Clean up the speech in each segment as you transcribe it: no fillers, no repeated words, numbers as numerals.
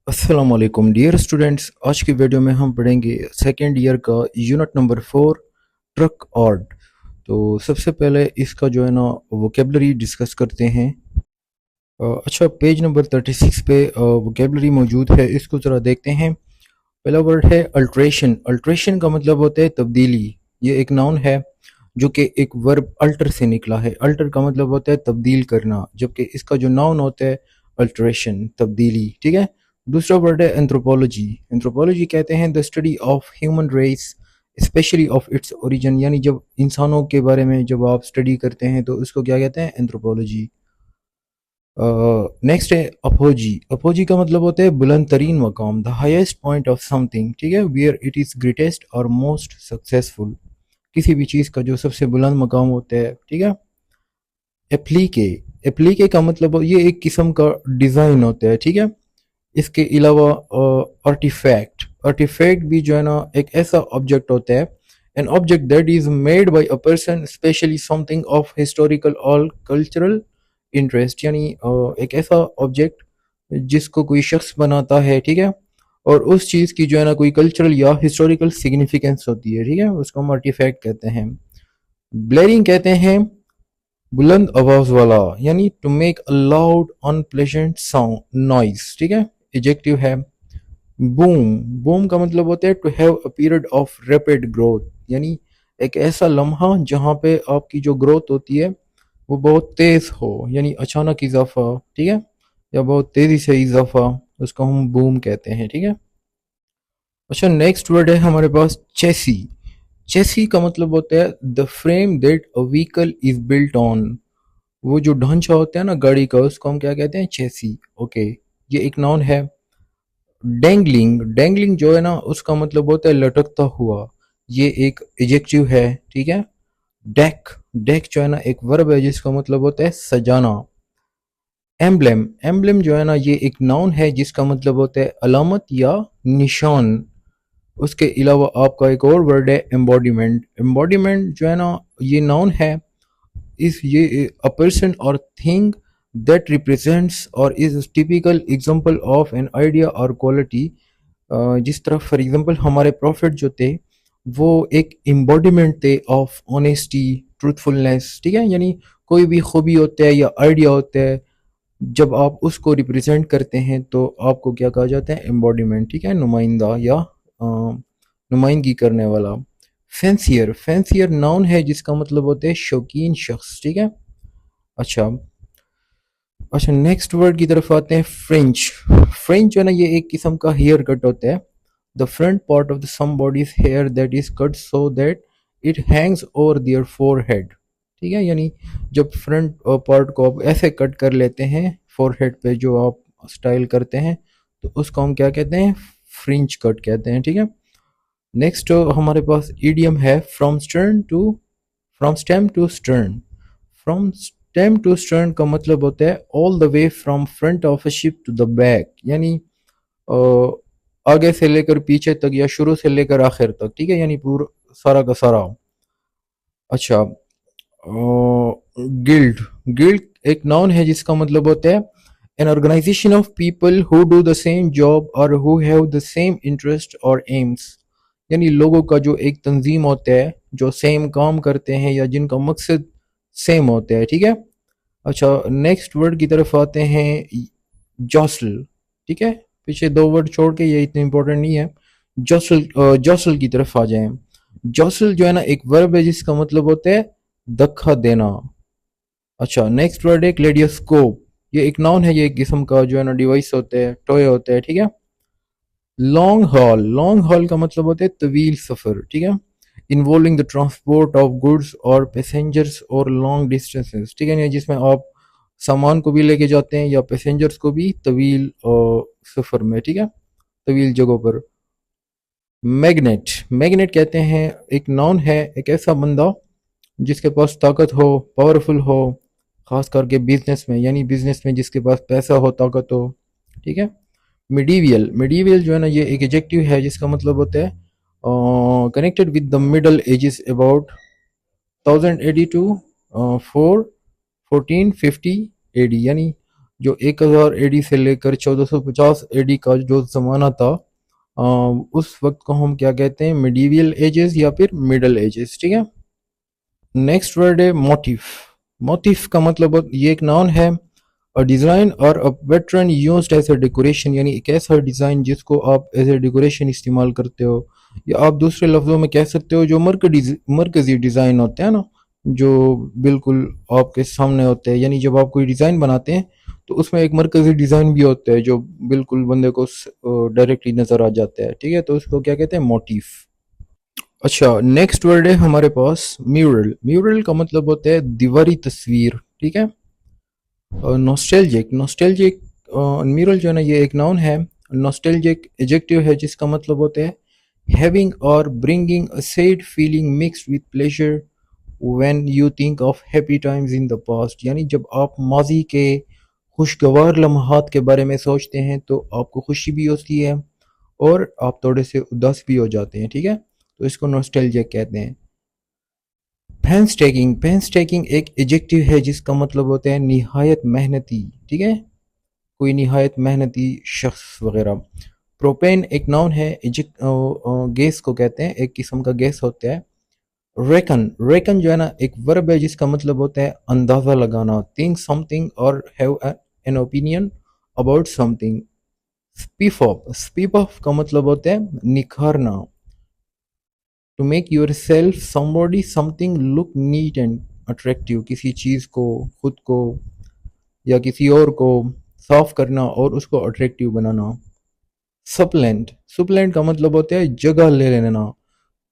अस्सलाम वालेकुम dear students. आज की वीडियो में हम पढ़ेंगे सेकेंड ईयर का यूनिट नंबर 4 ट्रक आर्ट। तो सबसे पहले इसका जो है ना वोकेबलरी डिस्कस करते हैं। अच्छा, पेज नंबर 36 पे वोकेबलरी मौजूद है, इसको ज़रा देखते हैं। पहला वर्ड है अल्ट्रेशन। अल्ट्रेशन का मतलब होता है तब्दीली। ये एक नाउन है जो कि एक वर्ब अल्टर से निकला है। अल्टर का मतलब होता है तब्दील करना, जबकि इसका जो नाउन होता है अल्ट्रेशन, तब्दीली। ठीक है। दूसरा वर्ड है एंथ्रोपोलॉजी। एंथ्रोपोलॉजी कहते हैं the study of human race specially of its origin, यानी जब इंसानों के बारे में जब आप स्टडी करते हैं तो उसको क्या कहते हैं, एंथ्रोपोलॉजी। नेक्स्ट है अपोजी। अपोजी का मतलब होता है बुलंद तरीन मकाम, the highest point of something. ठीक है, वेयर इट इज़ ग्रेटेस्ट और मोस्ट सक्सेसफुल, किसी भी चीज़ का जो सबसे बुलंद मकाम होता है। ठीक है। एप्लीके। एप्लीके का मतलब ये एक किस्म का डिज़ाइन होता है। ठीक है। इसके अलावा आर्टिफैक्ट। आर्टिफैक्ट भी जो है ना एक ऐसा ऑब्जेक्ट होता है, an object that is made by a person specially something of historical और कल्चरल इंटरेस्ट, यानी एक ऐसा ऑब्जेक्ट जिसको कोई शख्स बनाता है। ठीक है। और उस चीज़ की जो है ना कोई कल्चरल या हिस्टोरिकल सिग्निफिकेंस होती है। ठीक है, उसको हम आर्टिफैक्ट कहते हैं। ब्लेरिंग कहते हैं बुलंद आवाज वाला, यानी to make a loud unpleasant sound noise. ठीक है। एडजेक्टिव है बूम। बूम का मतलब होता है to have a period of rapid growth, यानी एक ऐसा लम्हा जहाँ पे आपकी जो ग्रोथ होती है वो बहुत तेज हो, यानी अचानक इजाफा। ठीक है, या बहुत तेजी से इजाफा, उसको हम बूम कहते हैं। ठीक है। अच्छा, नेक्स्ट वर्ड है हमारे पास चेसी। चेसी का मतलब होता है the frame that a vehicle is built on. वो जो ढांचा होता है ना गाड़ी का, उसको हम क्या कहते हैं, चेसी। ओके। ये एक नाउन है। डेंगलिंग। डेंगलिंग जो है ना उसका मतलब होता है लटकता हुआ, ये एक एजेक्टिव है। ठीक है। डेक। डेक जो है ना एक वर्ब है जिसका मतलब होता है सजाना। एम्ब्लेम। एम्ब्लेम जो है ना ये एक नाउन है जिसका मतलब होता है अलामत या निशान। उसके अलावा आपका एक और वर्ड है एम्बॉडीमेंट। एम्बॉडीमेंट जो है ना ये नाउन है, इस ये अ पर्सन और थिंग दैट रिप्रेजेंट्स और is typical example of an idea और क्वालिटी। जिस तरह फॉर एग्जांपल हमारे प्रॉफिट जो थे वो एक एम्बॉडीमेंट थे ऑफ ऑनेस्टी, ट्रूथफुलनेस। ठीक है, यानी कोई भी खूबी होता है या आइडिया होता है, जब आप उसको रिप्रेजेंट करते हैं तो आपको क्या कहा जाता है, एम्बॉडीमेंट। ठीक है, नुमाइंदा या नुमाइंदगी करने वाला। फैंसियर। फैंसियर नाउन है जिसका मतलब होता है शौकीन शख्स। ठीक है। अच्छा। अच्छा, नेक्स्ट वर्ड की तरफ आते हैं, फ्रेंच। फ्रेंच जो है ना ये एक किस्म का हेयर कट होता है, the front part of the somebody's hair that is cut so that it hangs over their forehead. ठीक है, यानी जब फ्रंट पार्ट को आप ऐसे कट कर लेते हैं फोरहेड पे जो आप स्टाइल करते हैं, तो उसको हम क्या कहते हैं, फ्रिंच कट कहते हैं। ठीक है। नेक्स्ट हमारे पास इडियम है from stem to stern. From stem to stern का मतलब होता है all the way from front of a ship to the back, यानी अ, आगे से लेकर पीछे तक या शुरू से लेकर आखिर तक। ठीक है, यानी पूरा सारा का सारा। अच्छा, गिल्ड। गिल्ड एक नाउन है जिसका मतलब होता है an organisation of people who do the same job और who have the same interest और एम्स, यानी लोगों का जो एक तंजीम होता है जो सेम काम करते हैं या जिनका मकसद सेम होता है। ठीक है। अच्छा, नेक्स्ट वर्ड की तरफ आते हैं, जॉसल। ठीक है, पीछे दो वर्ड छोड़ के, ये इतने इंपॉर्टेंट नहीं है। जॉसल, जॉसल की तरफ आ जाएं। जॉसल जो है ना एक वर्ब है जिसका मतलब होता है धक्का देना। अच्छा, नेक्स्ट वर्ड है क्लेडियोस्कोप। ये एक नाउन है, ये एक किस्म का जो है ना डिवाइस होते हैं, टॉय होते हैं। ठीक है। Long haul. लॉन्ग हॉल का मतलब होता है तवील सफर। ठीक है, involving the transport of goods और पैसेंजर्स और लॉन्ग डिस्टेंसेस। ठीक है, यानी जिसमें आप सामान को भी लेके जाते हैं या पैसेंजर्स को भी तवील सफर में। ठीक है, तवील जगहों पर। मैग्नेट। मैग्नेट कहते हैं एक नाउन है, एक ऐसा बंदा जिसके पास ताकत हो, पावरफुल हो, खास करके बिजनेस में, यानी बिजनेस में जिसके पास पैसा हो, ताकत हो। ठीक है। मिडीवियल। मिडीवियल जो है ना ये एक एडजेक्टिव है जिसका मतलब होता है connected with the middle ages about 1080 to 4 1450 AD, यानी जो 1000 एडी से लेकर 1450 एडी का जो ज़माना था, उस वक्त को हम क्या कहते हैं, मिडीवियल एजेस या फिर मिडल एजेस, ठीक है। नेक्स्ट वर्ड है मोटिफ। मोटिफ का मतलब ये एक नाउन है, अ डिज़ाइन और a pattern used as a decoration, यानी एक ऐसा डिज़ाइन जिसको आप एज ए डेकोरेशन इस्तेमाल करते हो, या आप दूसरे लफ्ज़ों में कह सकते हो जो मरकज़ी डिज़ाइन होते हैं ना, जो बिल्कुल आपके सामने होते हैं, यानी जब आप कोई डिज़ाइन बनाते हैं तो उसमें एक मरकज़ी डिज़ाइन भी होता है जो बिल्कुल बंदे को डायरेक्टली नज़र आ जाता है, ठीक है, तो उसको क्या कहते हैं, मोटिफ। अच्छा, नेक्स्ट वर्ड है हमारे पास म्यूरल। म्यूरल का मतलब होता है दीवारी तस्वीर, ठीक है। नॉस्टैल्जिक, नॉस्टैल्जिक म्यूरल जो है ना, ये एक नाउन है। नॉस्टैल्जिक एडजेक्टिव है जिसका मतलब होता है हैविंग और bringing a sad feeling mixed with pleasure when you think of happy times in the past, यानी जब आप माजी के खुशगवार लम्हात के बारे में सोचते हैं तो आपको खुशी भी होती है और आप थोड़े से उदास भी हो जाते हैं, ठीक है, तो इसको नॉस्टैल्जिया कहते हैं। पैंसटेकिंग, पैंसटेकिंग एक एडजेक्टिव है जिसका मतलब होता है निहायत मेहनती, ठीक है, कोई निहायत मेहनती शख्स वगैरह। प्रोपेन एक नाउन है, गैस को कहते हैं, एक किस्म का गैस होता है। रेकन, रेकन जो है ना एक वर्ब है जिसका मतलब होता है अंदाजा लगाना, थिंक समथिंग और have an opinion about something. Spiff off, spiff off का मतलब होता है निखारना, to make yourself somebody something look neat and attractive, किसी चीज़ को, खुद को या किसी और को साफ करना और उसको अट्रैक्टिव बनाना। सप्लेंट, सुप्लेंट का मतलब होता है जगह ले लेना,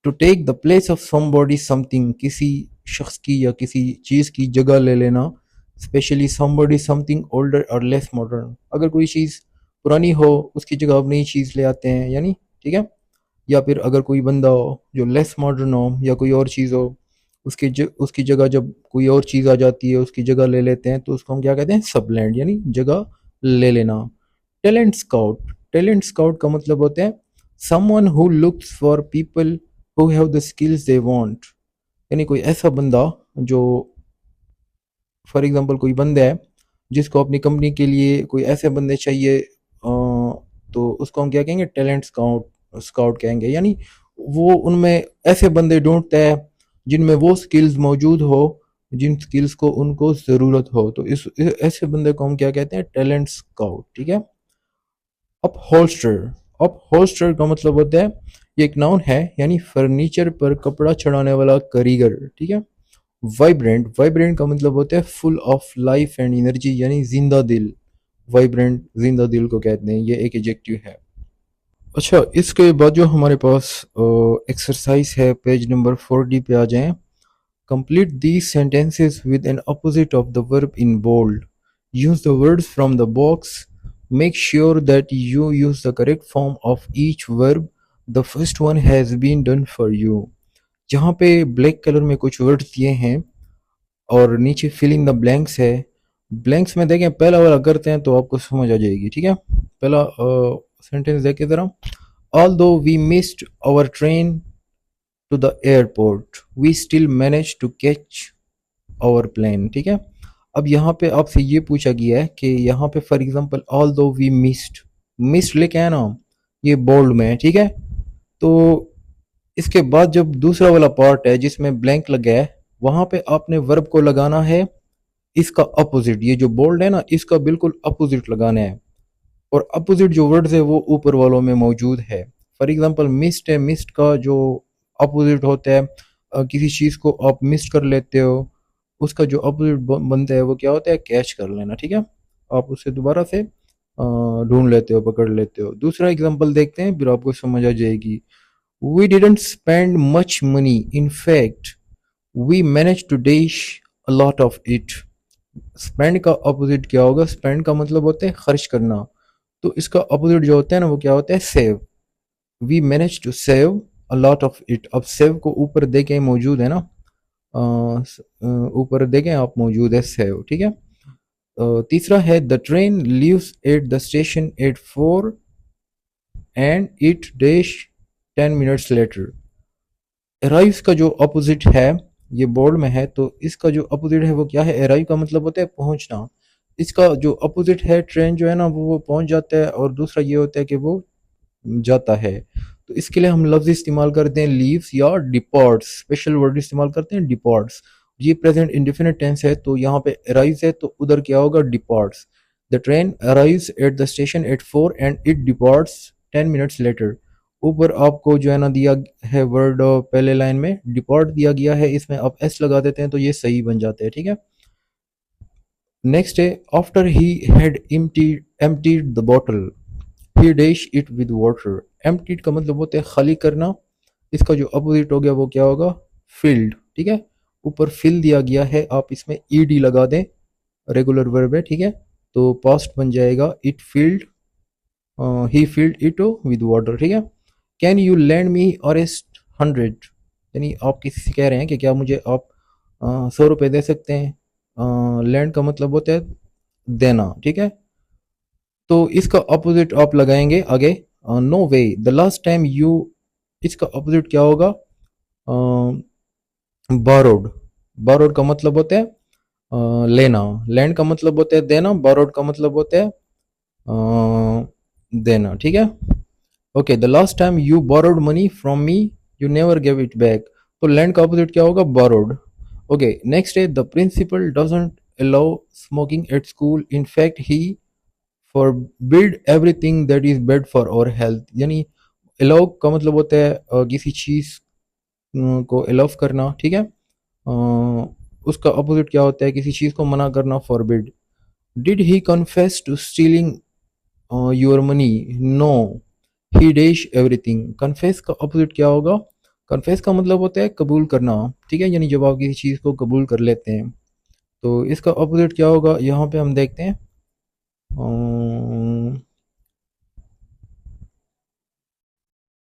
to take the place of somebody something, किसी शख्स की या किसी चीज़ की जगह ले लेना, स्पेशली समबॉडी समथिंग ओल्डर और लेस मॉडर्न, अगर कोई चीज़ पुरानी हो उसकी जगह आप नई चीज़ ले आते हैं, यानी, ठीक है। या फिर अगर कोई बंदा हो जो लेस मॉडर्न हो या कोई और चीज़ हो, उसकी जगह जब कोई और चीज़ आ जाती है उसकी जगह ले लेते हैं तो उसको हम क्या कहते हैं, सबलैंड, यानी जगह ले लेना। टैलेंट स्काउट, टैलेंट स्काउट का मतलब होता है someone who looks for people who have the skills they want, यानी कोई ऐसा बंदा जो, फॉर एग्जांपल कोई बंदा है जिसको अपनी कंपनी के लिए कोई ऐसे बंदे चाहिए, तो उसको हम क्या कहेंगे, टैलेंट स्काउट, स्काउट कहेंगे, यानी वो उनमें ऐसे बंदे ढूंढता है जिनमें वो स्किल्स मौजूद हो, जिन स्किल्स को उनको ज़रूरत हो, तो ऐसे बंदे को हम क्या कहते हैं, टैलेंट स्काउट, ठीक है। अपहोल्स्टर, अपहोल्स्टर का मतलब होता है, ये एक नाउन है, यानी फर्नीचर पर कपड़ा चढ़ाने वाला कारीगर, ठीक है। वाइब्रेंट, वाइब्रेंट का मतलब होता है full of life and energy, यानी जिंदा दिल, वाइब्रेंट जिंदा दिल को कहते हैं, ये एक एडजेक्टिव है। अच्छा, इसके बाद जो हमारे पास एक्सरसाइज है, पेज नंबर 4D पे आ जाएं। Complete these sentences with an opposite of the verb in bold. Use the words from the box. Make sure that you use the correct form of each verb. The first one has been done for you. जहाँ पे black colour में कुछ words दिए हैं और नीचे fill in the blanks है, blanks में देखें, पहला वाला करते हैं तो आपको समझ आ जाएगी, ठीक है। पहला सेंटेंस देखे ज़रा। Although we missed our train to the airport, we still managed to catch our plane, ठीक है। अब यहाँ पे आपसे ये पूछा गया है कि यहाँ पे for example although we missed, missed लेके आया ना, ये बोल्ड में है, ठीक है। तो इसके बाद जब दूसरा वाला पार्ट है जिसमें ब्लैंक लगा है, वहां पे आपने वर्ब को लगाना है इसका अपोजिट, ये जो बोल्ड है ना इसका बिल्कुल अपोजिट लगाना है, और अपोजिट जो वर्ड्स है वो ऊपर वालों में मौजूद है। फॉर एग्जांपल मिस्ड है, मिस्ड का जो अपोजिट होता है, किसी चीज़ को आप मिस्ड कर लेते हो, उसका जो अपोजिट बनता है वो क्या होता है, कैच कर लेना, ठीक है। आप उसे दोबारा से ढूंढ लेते हो, पकड़ लेते हो। दूसरा एग्जांपल देखते हैं फिर आपको समझ आ जाएगी। We didn't spend much money. In fact, we managed to dash a lot of it. Spend का अपोजिट क्या होगा, स्पेंड का मतलब होता है खर्च करना, तो इसका अपोजिट जो होता है ना वो क्या होता है, save. We manage to save a lot of it. अब सेव को ऊपर देखें मौजूद है ना, ऊपर देखें आप मौजूद है सेव, ठीक है। तीसरा है the train leaves at the station at 4 and it dash 10 minutes later. Arrive का जो अपोजिट है, ये बोर्ड में है, तो इसका जो अपोजिट है वो क्या है, अराइव का मतलब होता है पहुंचना, इसका जो अपोजिट है ट्रेन जो है ना वो पहुंच जाता है, और दूसरा ये होता है कि वो जाता है। तो इसके लिए हम लफ्ज इस्तेमाल करते हैं लीव्स या डिपार्ट्स, स्पेशल वर्ड इस्तेमाल करते हैं डिपार्ट्स। ये प्रेजेंट इंडेफिनिट टेंस है, तो यहाँ पे अराइज है तो उधर क्या होगा departs. The train arrives eight the station at 4 and it departs 10 minutes later. ऊपर आपको जो है ना दिया है वर्ड पहले लाइन में डिपार्ट दिया गया है, इसमें आप एस लगा देते हैं तो ये सही बन जाता है, ठीक है। नेक्स्ट है after he had emptied the bottle he dash it with water. Emptied का मतलब होता है खाली करना, इसका जो अपोजिट हो गया वो क्या होगा फिल्ड, ठीक है। ऊपर फिल दिया गया है, आप इसमें ईडी लगा दें, रेगुलर वर्ब है, ठीक है। तो पास्ट बन जाएगा it field, he field it with water, ठीक है। कैन यू लैंड मी ऑरेस्ट 100, यानी आप किसी से कह रहे हैं कि क्या मुझे आप 100 रुपये दे सकते हैं। लैंड का मतलब होता है देना, ठीक है। तो इसका अपोजिट आप लगाएंगे आगे, no way the last time you, इसका अपोजिट क्या होगा बारोड। बारोड का मतलब होता है लेना, लैंड का मतलब होता है देना, बारोड का मतलब होता है देना, ठीक है। Okay the last time you borrowed money from me you never give it back. तो लैंड का अपोजिट क्या होगा बोरोड। ओके नेक्स्ट है the principal doesn't allow smoking at school in fact he forbid everything that is bad for our health. यानी allow का मतलब होता है किसी चीज को अलाउ करना, ठीक है। उसका अपोजिट क्या होता है किसी चीज को मना करना, forbid. Did he confess to stealing your money, no he dash everything. Confess का अपोजिट क्या होगा, कन्फेस का मतलब होता है कबूल करना, ठीक है, यानी जब आप किसी चीज़ को कबूल कर लेते हैं। तो इसका अपोजिट क्या होगा यहाँ पे हम देखते हैं,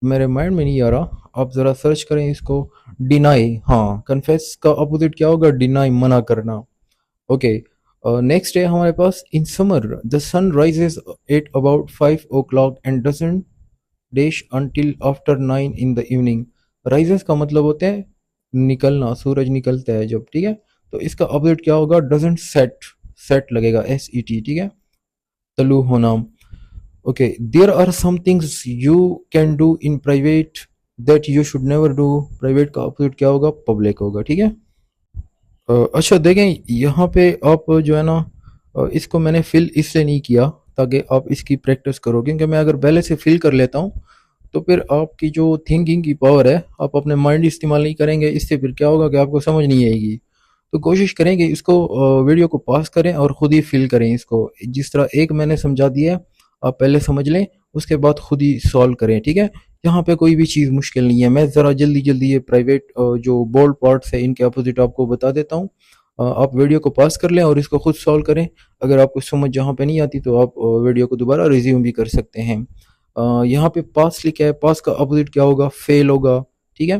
मेरे माइंड में नहीं आ रहा, आप ज़रा सर्च करें इसको। डिनाई, हाँ कन्फेस का अपोजिट क्या होगा डिनाई, मना करना। ओके नेक्स्ट है हमारे पास in summer the sun rises at about 5 o'clock and doesn't dash until after 9 in the evening. Rises का मतलब होता है निकलना, सूरज निकलता है जब, ठीक है। तो इसका अपोजिट क्या होगा डजंट सेट, सेट लगेगा एस ई टी, ठीक है, तलु होना। Okay there are some things you can do in private that you should never do. Private का अपोजिट क्या होगा पब्लिक होगा, ठीक है। अच्छा देखें यहाँ पे आप जो है ना इसको मैंने फिल इसलिए नहीं किया ताकि आप इसकी प्रैक्टिस करो, क्योंकि मैं अगर पहले से फिल कर लेता हूँ तो फिर आपकी जो थिंकिंग की पावर है आप अपने माइंड इस्तेमाल नहीं करेंगे, इससे फिर क्या होगा कि आपको समझ नहीं आएगी। तो कोशिश करें कि इसको वीडियो को पॉज करें और खुद ही फिल करें इसको, जिस तरह एक मैंने समझा दिया है आप पहले समझ लें, उसके बाद खुद ही सॉल्व करें, ठीक है। यहाँ पे कोई भी चीज़ मुश्किल नहीं है, मैं ज़रा जल्दी जल्दी ये प्राइवेट जो बोल्ड पार्ट्स है इनके अपोजिट आपको बता देता हूँ। आप वीडियो को पास कर लें और इसको खुद सॉल्व करें। अगर आपको समझ जहाँ पे नहीं आती तो आप वीडियो को दोबारा रिज्यूम भी कर सकते हैं। यहाँ पे पास लिखा है, पास का अपोजिट क्या होगा फेल होगा, ठीक है।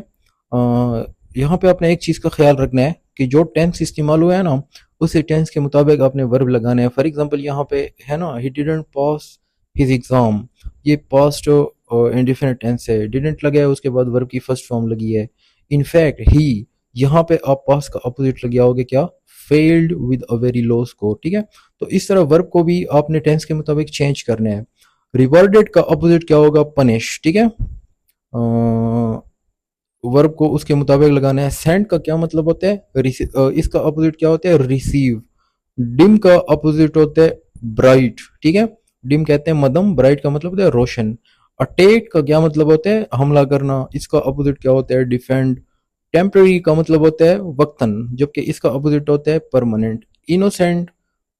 यहाँ पे आपने एक चीज़ का ख्याल रखना है कि जो टेंस इस्तेमाल हुआ है ना उसी टेंस के मुताबिक आपने वर्ब लगाना है। फॉर एग्जांपल यहाँ पे है ना he didn't pass his exam, ये पास्ट इंडेफिनिट टेंस है, डिडंट लगा है उसके बाद वर्ब की फर्स्ट फॉर्म लगी है। इनफैक्ट ही, यहाँ पे आप पास का अपोजिट लग जाओगे क्या failed with a very low score, ठीक है। तो इस तरह वर्ब को भी आपने टेंस के मुताबिक चेंज करना है। रिवॉर्डेड का अपोजिट क्या होगा पनिश, ठीक है। वर्ब को उसके मुताबिक लगाना है। सेंड का क्या मतलब होता है इसका अपोजिट क्या होता है रिसीव। डिम का अपोजिट होता है ब्राइट, ठीक है। डिम कहते हैं मदम, ब्राइट का मतलब होता है रोशन। अटैक का क्या मतलब होता है हमला करना, इसका अपोजिट क्या होता है डिफेंड। टेम्पररी का मतलब होता है वक्तन, जबकि इसका अपोजिट होता है परमानेंट। इनोसेंट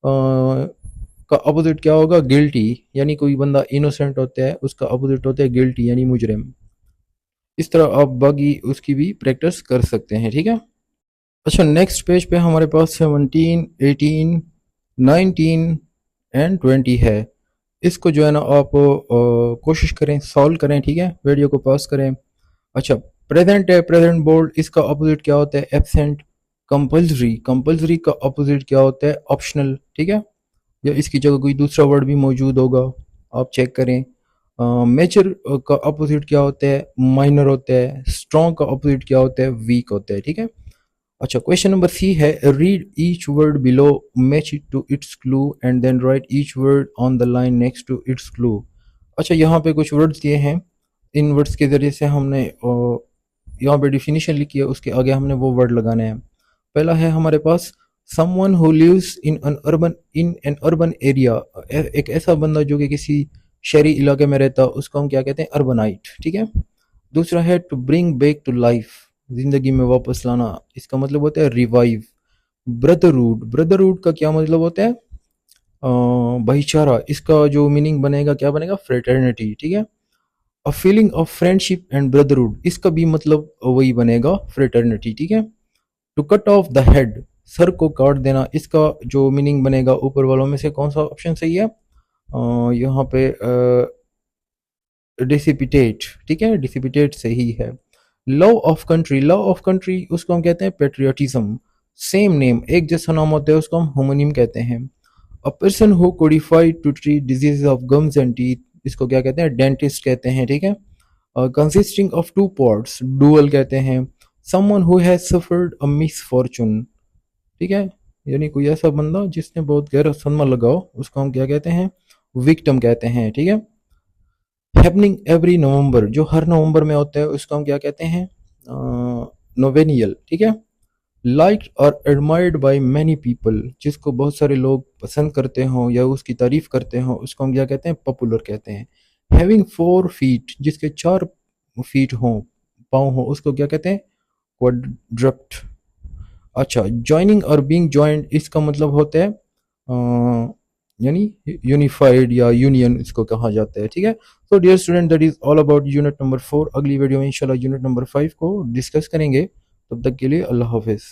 का अपोजिट क्या होगा गिल्टी, यानी कोई बंदा इनोसेंट होता है उसका अपोजिट होता है गिल्टी यानी मुजरिम। इस तरह आप बाकी उसकी भी प्रैक्टिस कर सकते हैं, ठीक है। अच्छा नेक्स्ट पेज पे हमारे पास 17, 18, 19 एंड 20 है। इसको जो है ना आप कोशिश करें सॉल्व करें, ठीक है, वीडियो को पॉज करें। अच्छा प्रेजेंट है, प्रेजेंट बोल्ड, इसका अपोजिट क्या होता है एब्सेंट। कंपल्सरी, कंपल्सरी का अपोजिट क्या होता है ऑप्शनल, ठीक है, या इसकी जगह कोई दूसरा वर्ड भी मौजूद होगा, आप चेक करें। मेजर का अपोजिट क्या होता है माइनर होता है। स्ट्रॉन्ग का अपोजिट क्या होता है वीक होता है, ठीक है। अच्छा, क्वेश्चन नंबर सी है, read each word below, match it to its clue and then write each word on the line next to its clue. अच्छा, यहाँ पे कुछ वर्ड्स दिए हैं, इन वर्ड्स के ज़रिए से हमने यहाँ पे डिफिनीशन लिखी है, उसके आगे हमने वो वर्ड लगाने हैं। पहला है हमारे पास, someone who lives in an urban area, एक ऐसा बंदा जो कि किसी शहरी इलाके में रहता है, उसको हम क्या कहते हैं, अर्बनाइट, ठीक है। दूसरा है to bring back to life, जिंदगी में वापस लाना, इसका मतलब होता है रिवाइव। ब्रदरहुड, ब्रदरहुड का क्या मतलब होता है, भाईचारा, इसका जो मीनिंग बनेगा क्या बनेगा, फ्रेटर्निटी, ठीक है। A feeling of friendship and brotherhood, इसका भी मतलब वही बनेगा, फ्रेटर्निटी, ठीक है। To cut off the head, सर को काट देना, इसका जो मीनिंग बनेगा, ऊपर वालों में से कौन सा ऑप्शन सही है, यहाँ पे डिसिपिटेट, ठीक है, डिसिपिटेट सही है। Love of country, love of country उसको हम कहते हैं पेट्रियाटिज्म। सेम नेम, एक जैसा नाम होता है, उसको हम होमोनिम कहते हैं। A person who codified to treat disease of gums and teeth, इसको क्या कहते हैं, डेंटिस्ट कहते हैं, ठीक है। Consisting of two parts, dual कहते हैं। Someone who has suffered a misfortune, ठीक है, यानी कोई ऐसा बंदा जिसने बहुत गहरा सदमा लगा हो, उसको हम क्या कहते हैं, विक्टिम कहते हैं, ठीक है। हैपनिंग एवरी नवंबर, जो हर नवंबर में होता है, उसको हम क्या कहते हैं, नोवेनियल, ठीक है। लाइक्ड और एडमायर्ड बाय मैनी पीपल, जिसको बहुत सारे लोग पसंद करते हो या उसकी तारीफ करते हो, उसको हम क्या कहते हैं, पॉपुलर कहते हैं। हैविंग 4 फीट, जिसके 4 फीट हो, पाँव हो, उसको क्या कहते हैं, क्वाड्रप्ट। अच्छा, ज्वाइनिंग और बीइंग ज्वाइंट, इसका मतलब होता है यानी यूनिफाइड या यूनियन इसको कहा जाता है, ठीक है। तो dear student, that is all about unit number 4। अगली वीडियो में इंशाल्लाह यूनिट नंबर 5 को डिस्कस करेंगे। तब तक के लिए अल्लाह हाफिज़।